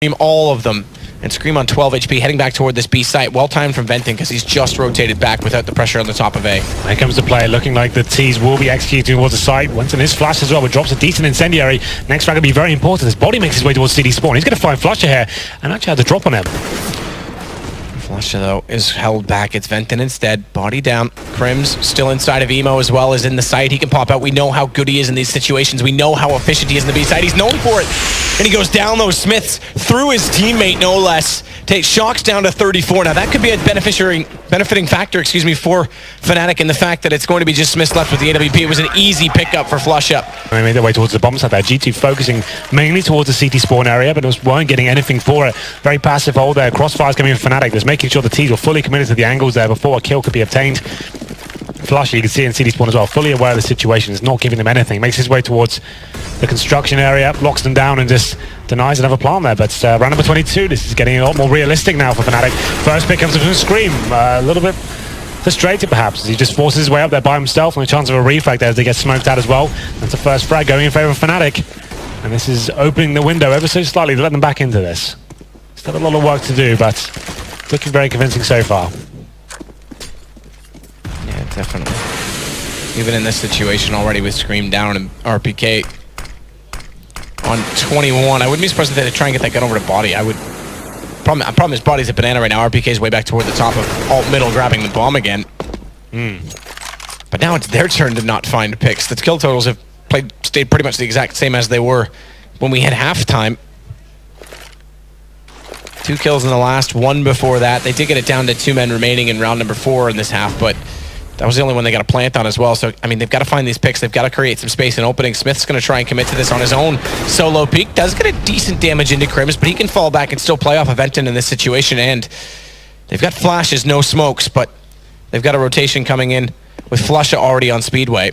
Scream all of them, and Scream on 12 HP, heading back toward this B site. Well timed from Venting because he's just rotated back without the pressure on the top of A. Here comes the play, looking like the T's will be executing towards the site. Wenton is flashed as well, but drops a decent incendiary. Next frag will be very important. His body makes his way towards CD spawn. He's going to find Flusher here, and actually had to drop on him. Flusher, though, is held back. It's Venton instead. Body down. Crims still inside of Emo as well as in the site. He can pop out. We know how good he is in these situations. We know how efficient he is in the B site. He's known for it. And he goes down those Smiths through his teammate, no less. Takes Shocks down to 34. Now, that could be a benefiting factor, for Fnatic in the fact that it's going to be just Smiths left with the AWP. It was an easy pickup for Flush Up. They made their way towards the bomb site there. G2 focusing mainly towards the CT spawn area, but weren't getting anything for it. Very passive hold there. Crossfire's coming in Fnatic. Just making sure the T's were fully committed to the angles there before a kill could be obtained. Flusher, you can see in CD spawn as well, fully aware of the situation, is not giving them anything. Makes his way towards the construction area, locks them down and just denies another plant there. But round number 22, this is getting a lot more realistic now for Fnatic. First pick comes from Scream, a little bit frustrated perhaps, as he just forces his way up there by himself, and a chance of a refrag there as they get smoked out as well. That's the first frag going in favor of Fnatic. And this is opening the window ever so slightly to let them back into this. Still a lot of work to do, but looking very convincing so far. Yeah, definitely. Even in this situation already with Scream down and RPK on 21, I wouldn't be surprised if they had to try and get that gun over to Body. Problem is Body's a banana right now. RPK's way back toward the top of alt middle, grabbing the bomb again. But now it's their turn to not find picks. The kill totals have stayed pretty much the exact same as they were when we hit halftime. 2 kills in the last, 1 before that. They did get it down to 2 men remaining in round number 4 in this half, but that was the only one they got a plant on as well. So, I mean, they've got to find these picks. They've got to create some space and opening. Smith's going to try and commit to this on his own. Solo peek does get a decent damage into Crims, but he can fall back and still play off of Venton in this situation. And they've got flashes, no smokes, but they've got a rotation coming in with Flusher already on Speedway.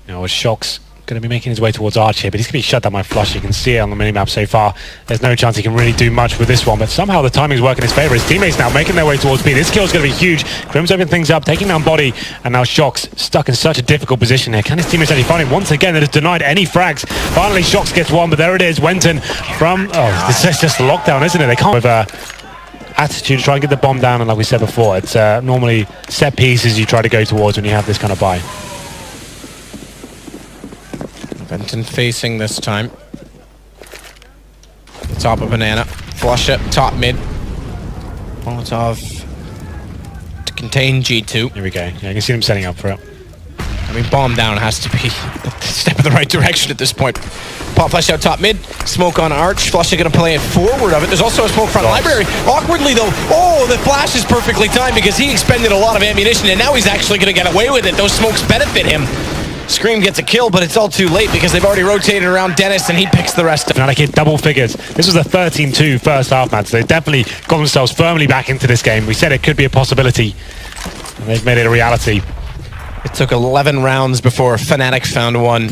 Now with Shocks going to be making his way towards Arch here, but he's going to be shut down by Flush. You can see it on the minimap so far. There's no chance he can really do much with this one, but somehow the timing's working in his favor. His teammates now making their way towards B. This kill's going to be huge. Crims opening things up, taking down Body, and now Shocks stuck in such a difficult position here. Can his teammates actually find him? Once again, that has denied any frags. Finally, Shocks gets one, but there it is. Wenton from... Oh, this is just a lockdown, isn't it? They can't... With attitude to try and get the bomb down, and like we said before, it's normally set pieces you try to go towards when you have this kind of buy. Venton facing this time. Top of banana. Flush it. Top mid. Molotov to contain G2. Here we go. Yeah, you can see them setting up for it. I mean, bomb down has to be a step in the right direction at this point. Pop flash out top mid. Smoke on Arch. Flush is going to play it forward of it. There's also a smoke front library. Awkwardly, though. Oh, the flash is perfectly timed because he expended a lot of ammunition, and now he's actually going to get away with it. Those smokes benefit him. Scream gets a kill, but it's all too late because they've already rotated around Dennis, and he picks the rest of it. Fnatic hit double figures. This was a 13-2 first half match, so they definitely got themselves firmly back into this game. We said it could be a possibility, and they've made it a reality. It took 11 rounds before Fnatic found one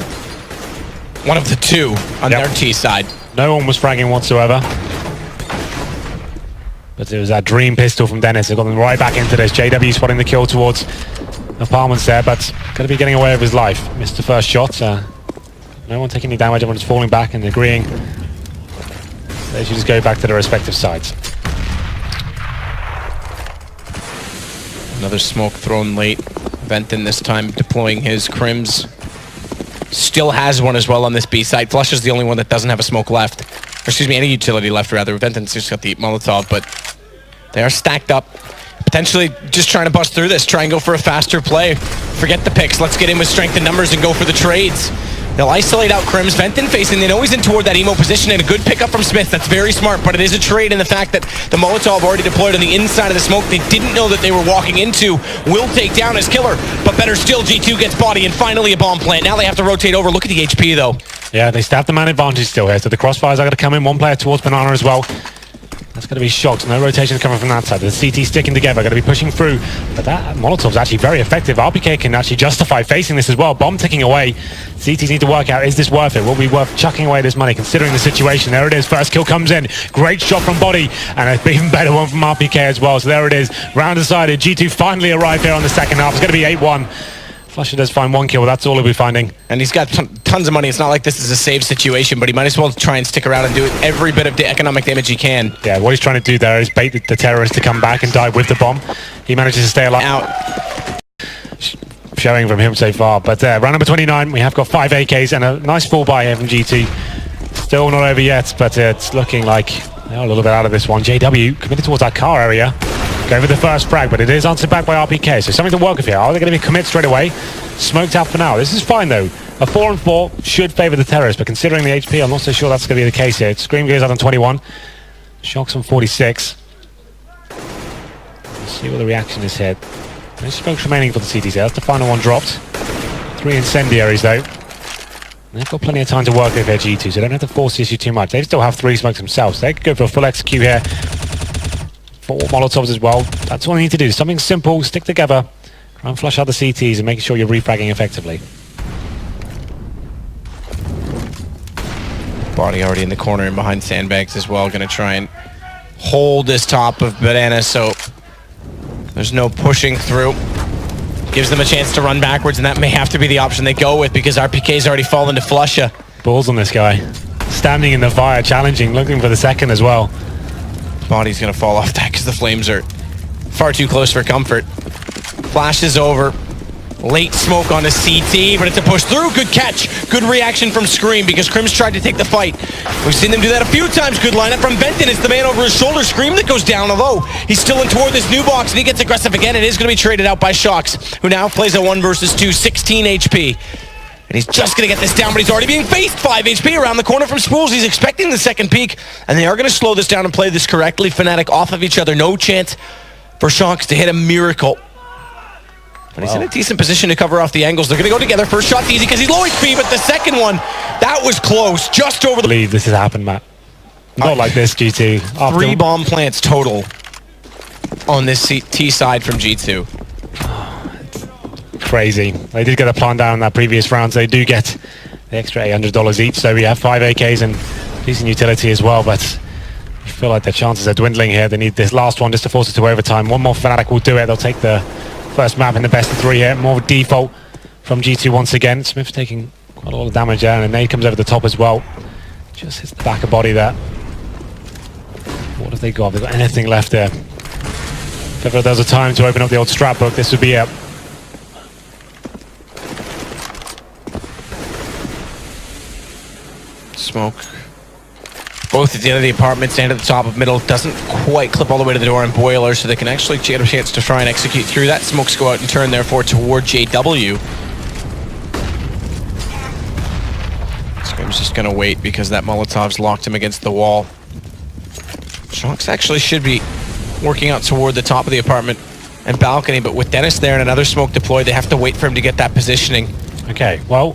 of the 2 on their T side. No one was fragging whatsoever. But it was that dream pistol from Dennis that got them right back into this. JW spotting the kill towards Apartments there, but going to be getting away with his life. Missed the first shot. No one taking any damage. Everyone's falling back and agreeing. They should just go back to their respective sides. Another smoke thrown late. Venton this time deploying his Crims. Still has one as well on this B side. Flush is the only one that doesn't have a smoke left. Or excuse me, any utility left rather. Venton's just got the Molotov, but they are stacked up. Potentially just trying to bust through this, try and go for a faster play. Forget the picks, let's get in with strength and numbers and go for the trades. They'll isolate out Crims. Venton facing, they know he's in toward that emo position, and a good pickup from Smith. That's very smart, but it is a trade in the fact that the Molotov already deployed on the inside of the smoke. They didn't know that they were walking into. Will take down his killer, but better still, G2 gets Body, and finally a bomb plant. Now they have to rotate over. Look at the HP, though. Yeah, they stab the man advantage still here, so the crossfires are going to come in. One player towards Banana as well. That's going to be Shocked. No rotation coming from that side. The CT sticking together, going to be pushing through. But that Molotov's actually very effective. RPK can actually justify facing this as well. Bomb ticking away. CTs need to work out, is this worth it? Will we be worth chucking away this money considering the situation? There it is. First kill comes in. Great shot from Body. And an even better one from RPK as well. So there it is. Round decided. G2 finally arrived here on the second half. It's going to be 8-1. Flusher does find one kill, that's all he'll be finding. And he's got tons of money. It's not like this is a save situation, but he might as well try and stick around and do every bit of economic damage he can. Yeah, what he's trying to do there is bait the terrorist to come back and die with the bomb. He manages to stay alive. Out. Showing from him so far. But round number 29, we have got 5 AKs and a nice fall by here from G2. Still not over yet, but it's looking like they're a little bit out of this one. JW committed towards that car area. Go for the first frag, but it is answered back by RPK, so something to work with here. Are they going to be commit straight away? Smoked out for now. This is fine though. A 4-on-4 should favour the terrorists, but considering the HP, I'm not so sure that's going to be the case here. Scream goes out on 21. Shocks on 46. Let's see what the reaction is here. No smokes remaining for the CTs here. That's the final one dropped. 3 incendiaries though. They've got plenty of time to work with their G2, so they don't have to force the issue too much. They still have 3 smokes themselves. They could go for a full execute here. 4 Molotovs as well. That's all they need to do. Something simple, stick together, try and flush out the CTs and making sure you're refragging effectively. Body already in the corner and behind sandbags as well. Going to try and hold this top of Banana, so there's no pushing through. Gives them a chance to run backwards, and that may have to be the option they go with because RPK's already fallen to Flusher. Balls on this guy. Standing in the fire, challenging, looking for the second as well. Body's going to fall off that because the flames are far too close for comfort. Flash is over. Late smoke on a CT, but it's a push through. Good catch. Good reaction from Scream because Crim's tried to take the fight. We've seen them do that a few times. Good lineup from Benton. It's the man over his shoulder. Scream that goes down, although he's still in toward this new box, and he gets aggressive again. It is going to be traded out by Shocks, who now plays a 1 versus 2, 16 HP. And he's just going to get this down, but he's already being faced. 5 HP around the corner from Spools. He's expecting the second peak, and they are going to slow this down and play this correctly. Fnatic off of each other. No chance for Shocks to hit a miracle. But he's in a decent position to cover off the angles. They're going to go together. First shot's easy because he's low HP, but the second one, that was close. Just over the... I believe this has happened, Matt. Not like this, G2. 3 bomb plants total on this T side from G2. Crazy. They did get a plant down in that previous round, so they do get the extra $800 each. So we have 5 AKs and decent utility as well, but I feel like their chances are dwindling here. They need this last one just to force it to overtime. One more Fnatic will do it. They'll take the first map in the best of 3 here. More default from G2 once again. Smith's taking quite a lot of damage there, and a nade comes over the top as well. Just hits the back of body there. What have they got? Have they got anything left there? If ever there was a time to open up the old strat book, this would be it. Smoke. Both at the end of the apartments and at the top of middle. Doesn't quite clip all the way to the door and boiler, so they can actually get a chance to try and execute through that. Smokes go out and turn, therefore, toward JW. Scream's just going to wait because that Molotov's locked him against the wall. Shocks actually should be working out toward the top of the apartment and balcony, but with Dennis there and another smoke deployed, they have to wait for him to get that positioning. Okay, well,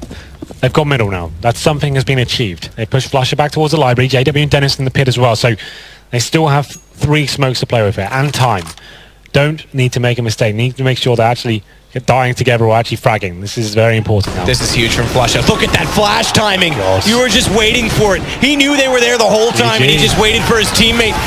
they've got middle now. That's something has been achieved. They push Flusher back towards the library, JW and Dennis in the pit as well, so they still have 3 smokes to play with here, and time. Don't need to make a mistake. Need to make sure they're actually dying together or actually fragging. This is very important now. This is huge from Flusher. Look at that flash timing. You were just waiting for it. He knew they were there the whole time, and he just waited for his teammate.